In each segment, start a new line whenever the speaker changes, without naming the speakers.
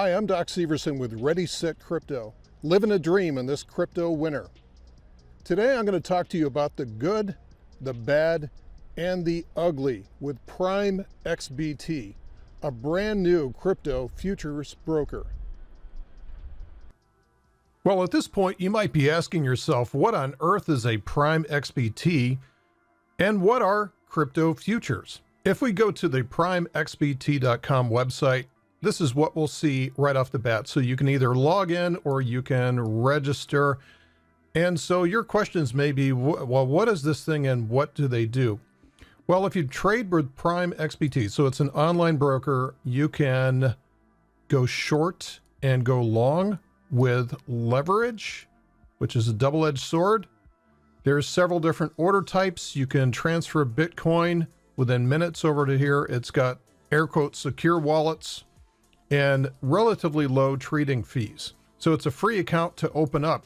Hi, I'm Doc Severson with Ready, Set, Crypto. Living a dream in this crypto winter. Today I'm going to talk to you about the good, the bad, and the ugly with PrimeXBT, a brand new crypto futures broker. Well, at this point, you might be asking yourself, what on earth is a PrimeXBT and what are crypto futures? If we go to the PrimeXBT.com website, this is what we'll see right off the bat. So you can either log in or you can register. And so your questions may be, well, what is this thing and what do they do? Well, if you trade with PrimeXBT, so it's an online broker, you can go short and go long with leverage, which is a double-edged sword. There's several different order types. You can transfer Bitcoin within minutes over to here. It's got air quotes secure wallets and relatively low trading fees. So it's a free account to open up,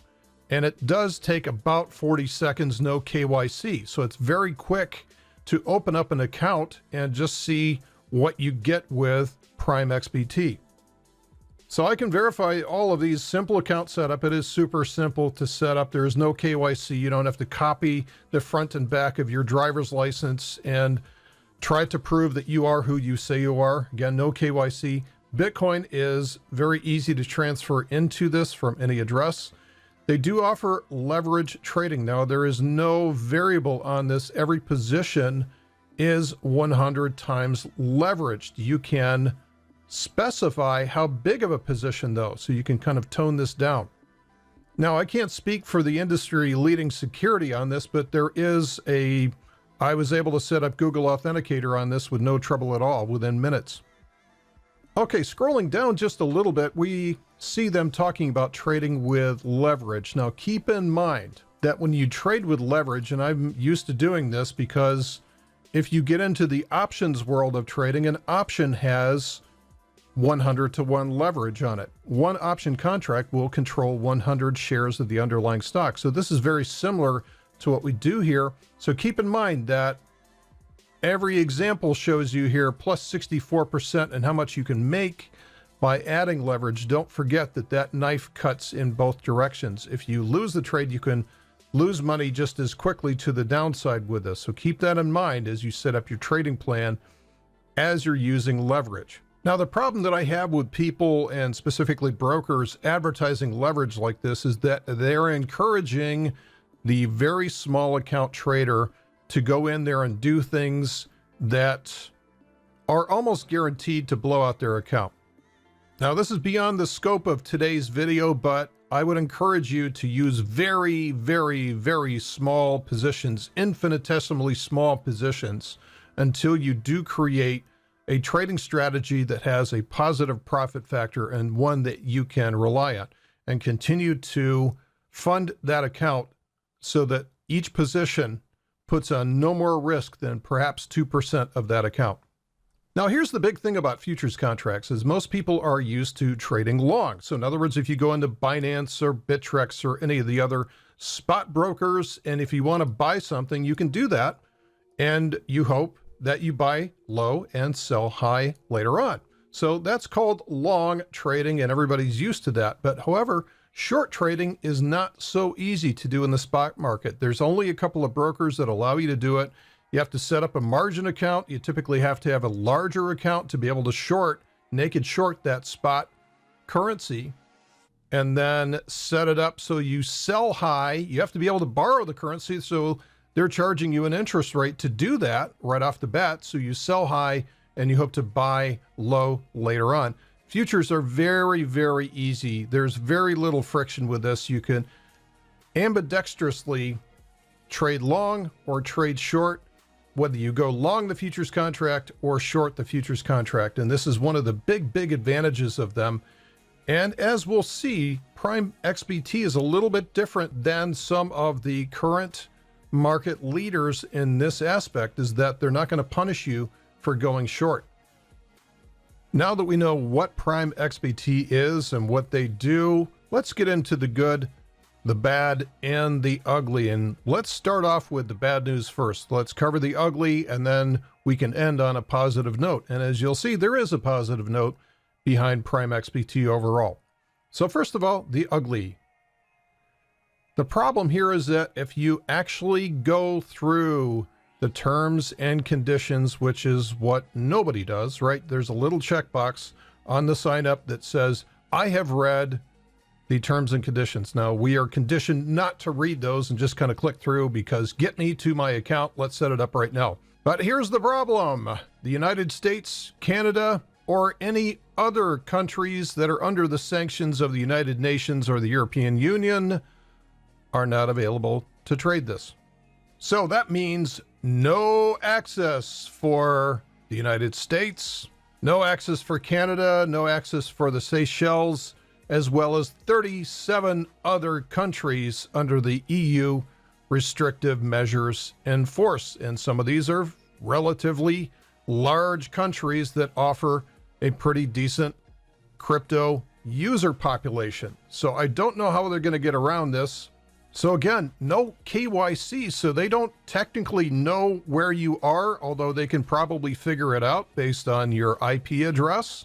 and it does take about 40 seconds, no KYC. So it's very quick to open up an account and just see what you get with PrimeXBT. So I can verify all of these. Simple account setup. It is super simple to set up. There is no KYC. You don't have to copy the front and back of your driver's license and try to prove that you are who you say you are. Again, no KYC. Bitcoin is very easy to transfer into this from any address. They do offer leverage trading. Now, there is no variable on this. Every position is 100 times leveraged. You can specify how big of a position though, so you can kind of tone this down. Now, I can't speak for the industry leading security on this, but there is I was able to set up Google Authenticator on this with no trouble at all within minutes. Okay, scrolling down just a little bit, we see them talking about trading with leverage. Now, keep in mind that when you trade with leverage, and I'm used to doing this because if you get into the options world of trading, an option has 100-to-1 leverage on it. One option contract will control 100 shares of the underlying stock. So this is very similar to what we do here. So keep in mind that every example shows you here plus 64% and how much you can make by adding leverage. Don't forget that that knife cuts in both directions. If you lose the trade, you can lose money just as quickly to the downside with this. So keep that in mind as you set up your trading plan as you're using leverage. Now, the problem that I have with people and specifically brokers advertising leverage like this is that they're encouraging the very small account trader to go in there and do things that are almost guaranteed to blow out their account. Now, this is beyond the scope of today's video, but I would encourage you to use very, very, very small positions, infinitesimally small positions, until you do create a trading strategy that has a positive profit factor and one that you can rely on, and continue to fund that account so that each position puts on no more risk than perhaps 2% of that account. Now, here's the big thing about futures contracts is most people are used to trading long. So in other words, if you go into Binance or Bittrex or any of the other spot brokers, and if you want to buy something, you can do that. And you hope that you buy low and sell high later on. So that's called long trading, and everybody's used to that. But however, short trading is not so easy to do in the spot market. There's only a couple of brokers that allow you to do it. You have to set up a margin account. You typically have to have a larger account to be able to naked short that spot currency, and then set it up so you sell high. You have to be able to borrow the currency, so they're charging you an interest rate to do that right off the bat. So you sell high and you hope to buy low later on. Futures are very, very easy. There's very little friction with this. You can ambidextrously trade long or trade short, whether you go long the futures contract or short the futures contract. And this is one of the big, big advantages of them. And as we'll see, PrimeXBT is a little bit different than some of the current market leaders in this aspect, is that they're not going to punish you for going short. Now that we know what PrimeXBT is and what they do, let's get into the good, the bad, and the ugly. And let's start off with the bad news first. Let's cover the ugly, and then we can end on a positive note. And as you'll see, there is a positive note behind PrimeXBT overall. So first of all, the ugly. The problem here is that if you actually go through the terms and conditions, which is what nobody does, right? There's a little checkbox on the sign up that says, I have read the terms and conditions. Now, we are conditioned not to read those and just kind of click through because get me to my account. Let's set it up right now. But here's the problem. The United States, Canada, or any other countries that are under the sanctions of the United Nations or the European Union are not available to trade this. So that means no access for the United States, no access for Canada, no access for the Seychelles, as well as 37 other countries under the EU restrictive measures in force. And some of these are relatively large countries that offer a pretty decent crypto user population. So I don't know how they're going to get around this. So again, no KYC, so they don't technically know where you are, although they can probably figure it out based on your IP address.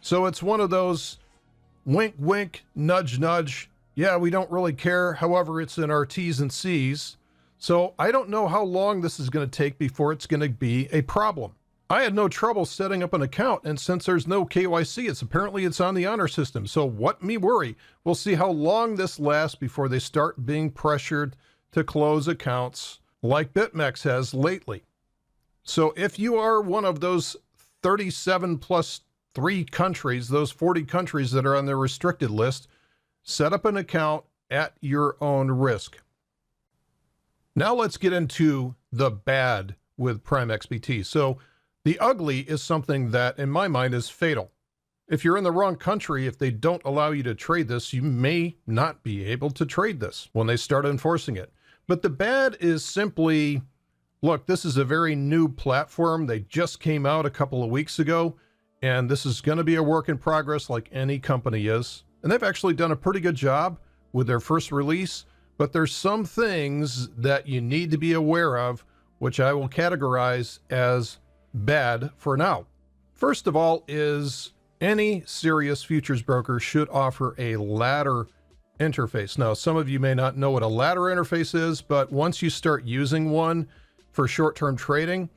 So it's one of those wink, wink, nudge, nudge. Yeah, we don't really care. However, it's in our T's and C's. So I don't know how long this is going to take before it's going to be a problem. I had no trouble setting up an account, and since there's no KYC, it's on the honor system. So what me worry? We'll see how long this lasts before they start being pressured to close accounts like BitMEX has lately. So if you are one of those 37 plus 3 countries, those 40 countries that are on their restricted list, set up an account at your own risk. Now let's get into the bad with PrimeXBT. So the ugly is something that, in my mind, is fatal. If you're in the wrong country, if they don't allow you to trade this, you may not be able to trade this when they start enforcing it. But the bad is simply, look, this is a very new platform. They just came out a couple of weeks ago, and this is going to be a work in progress like any company is. And they've actually done a pretty good job with their first release, but there's some things that you need to be aware of, which I will categorize as bad for now. First of all is any serious futures broker should offer a ladder interface. Now, some of you may not know what a ladder interface is, but once you start using one for short-term trading,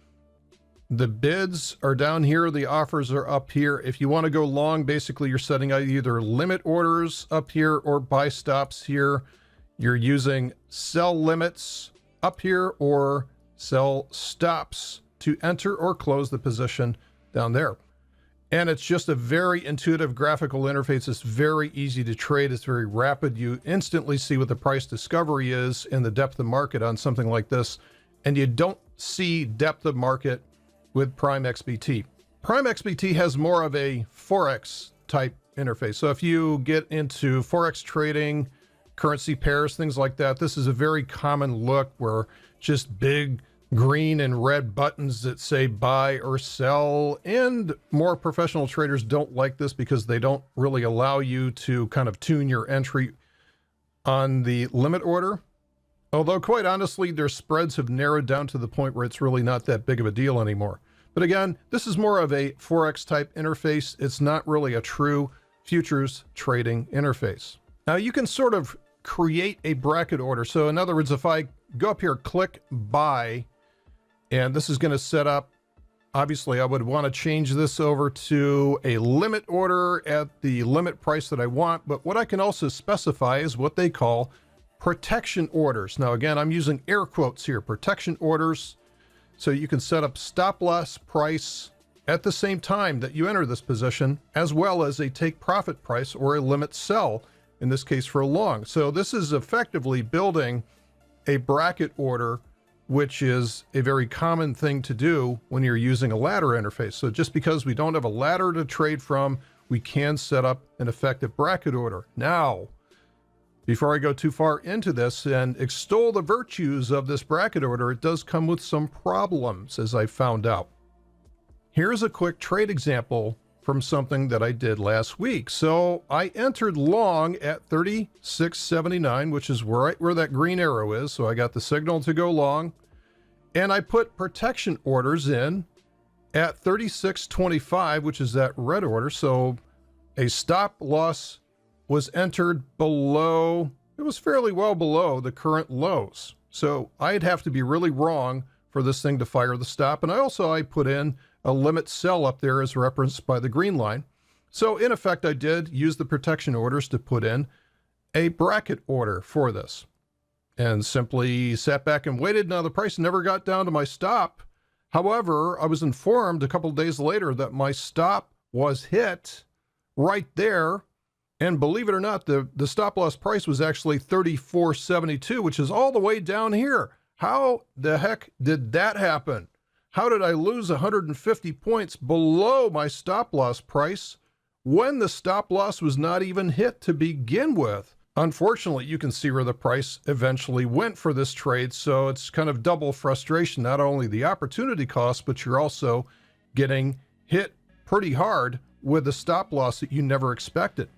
the bids are down here, the offers are up here. If you want to go long, basically you're setting out either limit orders up here or buy stops here. You're using sell limits up here or sell stops to enter or close the position down there. And it's just a very intuitive graphical interface. It's very easy to trade. It's very rapid. You instantly see what the price discovery is in the depth of market on something like this. And you don't see depth of market with PrimeXBT. PrimeXBT has more of a Forex type interface. So if you get into Forex trading, currency pairs, things like that, this is a very common look where just big green and red buttons that say buy or sell, and more professional traders don't like this because they don't really allow you to kind of tune your entry on the limit order. Although quite honestly, their spreads have narrowed down to the point where it's really not that big of a deal anymore. But again, this is more of a Forex type interface. It's not really a true futures trading interface. Now you can sort of create a bracket order. So in other words, if I go up here, click buy, and this is going to set up, obviously I would want to change this over to a limit order at the limit price that I want. But what I can also specify is what they call protection orders. Now, again, I'm using air quotes here, protection orders. So you can set up stop loss price at the same time that you enter this position, as well as a take profit price or a limit sell, in this case for a long. So this is effectively building a bracket order, which is a very common thing to do when you're using a ladder interface. So just because we don't have a ladder to trade from, we can set up an effective bracket order. Now, before I go too far into this and extol the virtues of this bracket order, it does come with some problems, as I found out. Here's a quick trade example from something that I did last week. So I entered long at 36.79, which is where that green arrow is. So I got the signal to go long, and I put protection orders in at 36.25, which is that red order. So a stop loss was entered below, it was fairly well below the current lows. So I'd have to be really wrong for this thing to fire the stop. And I put in a limit sell up there as referenced by the green line. So in effect, I did use the protection orders to put in a bracket order for this and simply sat back and waited. Now the price never got down to my stop. However, I was informed a couple of days later that my stop was hit right there. And believe it or not, the stop loss price was actually $34.72, which is all the way down here. How the heck did that happen? How did I lose 150 points below my stop loss price when the stop loss was not even hit to begin with? Unfortunately, you can see where the price eventually went for this trade, so it's kind of double frustration. Not only the opportunity cost, but you're also getting hit pretty hard with a stop loss that you never expected.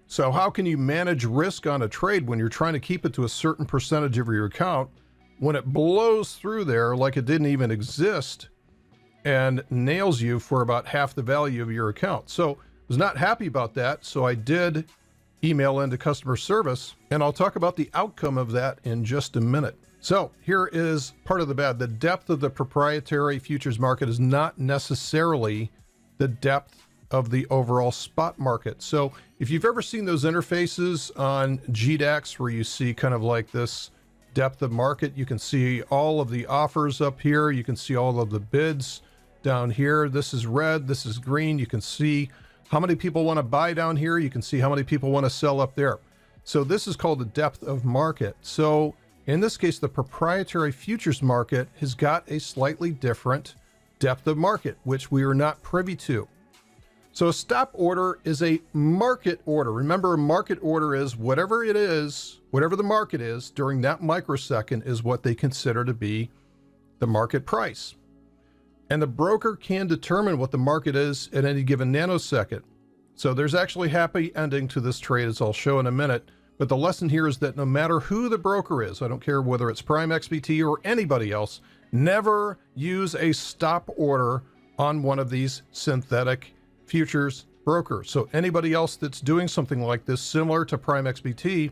So how can you manage risk on a trade when you're trying to keep it to a certain percentage of your account when it blows through there like it didn't even exist and nails you for about half the value of your account? So I was not happy about that, so I did email into customer service, and I'll talk about the outcome of that in just a minute. So here is part of the bad. The depth of the proprietary futures market is not necessarily the depth of the overall spot market. So if you've ever seen those interfaces on GDAX where you see kind of like this depth of market, you can see all of the offers up here. You can see all of the bids down here. This is red, this is green. You can see how many people want to buy down here. You can see how many people want to sell up there. So this is called the depth of market. So in this case, the proprietary futures market has got a slightly different depth of market, which we are not privy to. So a stop order is a market order. Remember, a market order is whatever it is, whatever the market is during that microsecond is what they consider to be the market price. And the broker can determine what the market is at any given nanosecond. So there's actually a happy ending to this trade, as I'll show in a minute. But the lesson here is that no matter who the broker is, I don't care whether it's PrimeXBT or anybody else, never use a stop order on one of these synthetic futures brokers. So anybody else that's doing something like this, similar to PrimeXBT,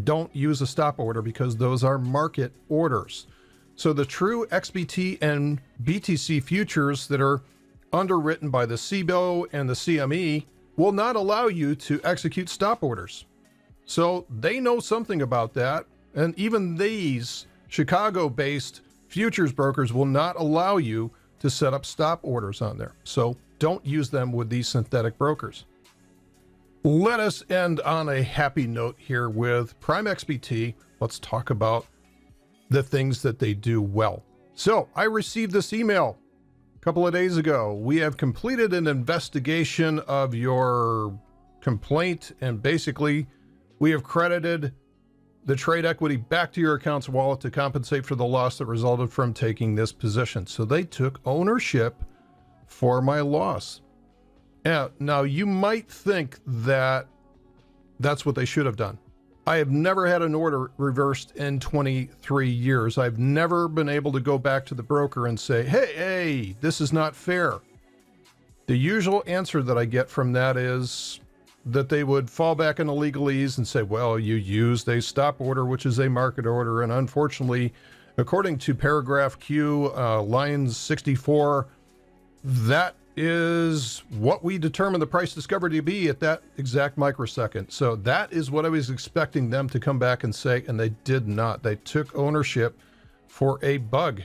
don't use a stop order because those are market orders. So the true XBT and BTC futures that are underwritten by the CBOE and the CME will not allow you to execute stop orders. So they know something about that. And even these Chicago-based futures brokers will not allow you to set up stop orders on there. So don't use them with these synthetic brokers. Let us end on a happy note here with PrimeXBT. Let's talk about the things that they do well. So I received this email a couple of days ago. We have completed an investigation of your complaint, and basically we have credited the trade equity back to your account's wallet to compensate for the loss that resulted from taking this position. So they took ownership for my loss. Now you might think that that's what they should have done. I have never had an order reversed in 23 years. I've never been able to go back to the broker and say, hey, this is not fair. The usual answer that I get from that is that they would fall back into legalese and say, well, you used a stop order, which is a market order. And unfortunately, according to paragraph Q, line 64, that is what we determine the price discovery to be at that exact microsecond. So that is what I was expecting them to come back and say, and they did not. They took ownership for a bug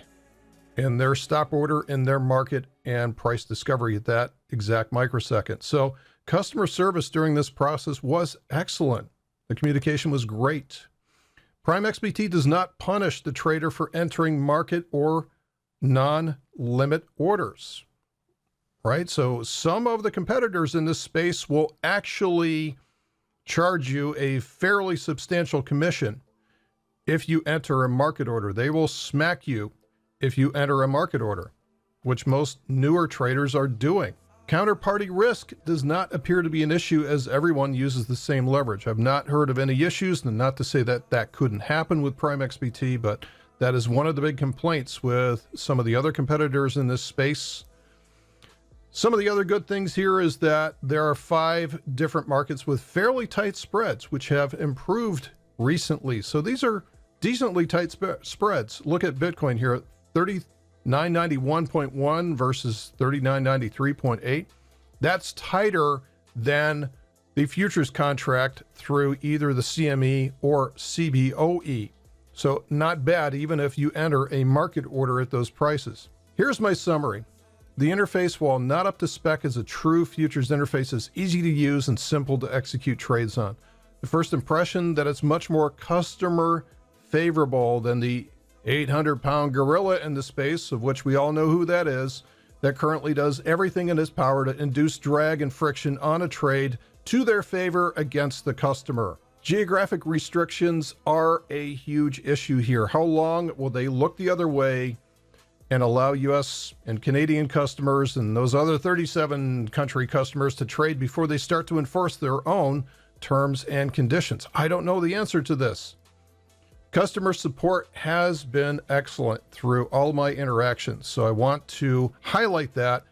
in their stop order, in their market and price discovery at that exact microsecond. So customer service during this process was excellent. The communication was great. PrimeXBT does not punish the trader for entering market or non-limit orders. Right? So some of the competitors in this space will actually charge you a fairly substantial commission if you enter a market order. They will smack you if you enter a market order, which most newer traders are doing. Counterparty risk does not appear to be an issue as everyone uses the same leverage. I've not heard of any issues, and not to say that that couldn't happen with PrimeXBT, but that is one of the big complaints with some of the other competitors in this space. Some of the other good things here is that there are 5 different markets with fairly tight spreads, which have improved recently. So these are decently tight spreads. Look at Bitcoin here at 3991.1 versus 3993.8. That's tighter than the futures contract through either the CME or CBOE. So not bad, even if you enter a market order at those prices. Here's my summary. The interface, while not up to spec as a true futures interface, is easy to use and simple to execute trades on. The first impression that it's much more customer favorable than the 800-pound gorilla in the space, of which we all know who that is, that currently does everything in its power to induce drag and friction on a trade to their favor against the customer. Geographic restrictions are a huge issue here. How long will they look the other way and allow US and Canadian customers and those other 37 country customers to trade before they start to enforce their own terms and conditions? I don't know the answer to this. Customer support has been excellent through all my interactions, so I want to highlight that,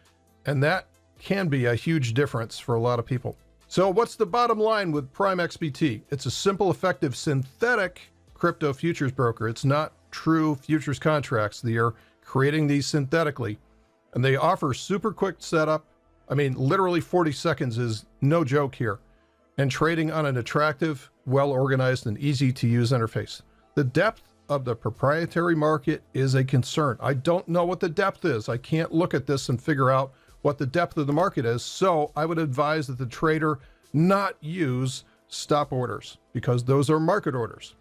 and that can be a huge difference for a lot of people. So what's the bottom line with PrimeXBT? It's a simple, effective, synthetic crypto futures broker. It's not true futures contracts. They are creating these synthetically, and they offer super quick setup. I mean, literally 40 seconds is no joke here, and trading on an attractive, well-organized, and easy-to-use interface. The depth of the proprietary market is a concern. I don't know what the depth is. I can't look at this and figure out what the depth of the market is, so I would advise that the trader not use stop orders, because those are market orders.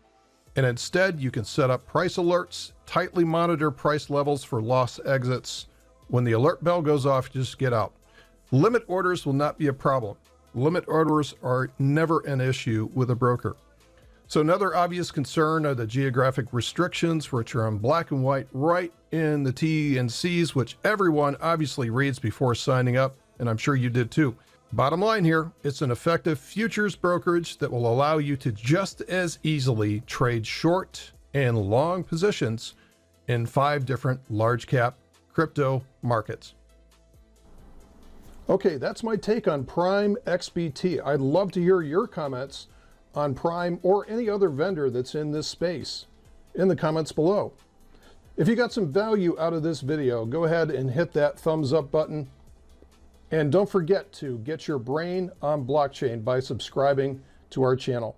And instead, you can set up price alerts, tightly monitor price levels for loss exits. When the alert bell goes off, just get out. Limit orders will not be a problem. Limit orders are never an issue with a broker. So another obvious concern are the geographic restrictions, which are in black and white right in the T&Cs, which everyone obviously reads before signing up, and I'm sure you did too. Bottom line here, it's an effective futures brokerage that will allow you to just as easily trade short and long positions in 5 different large cap crypto markets. Okay, that's my take on PrimeXBT. I'd love to hear your comments on Prime or any other vendor that's in this space in the comments below. If you got some value out of this video, go ahead and hit that thumbs up button. And don't forget to get your brain on blockchain by subscribing to our channel.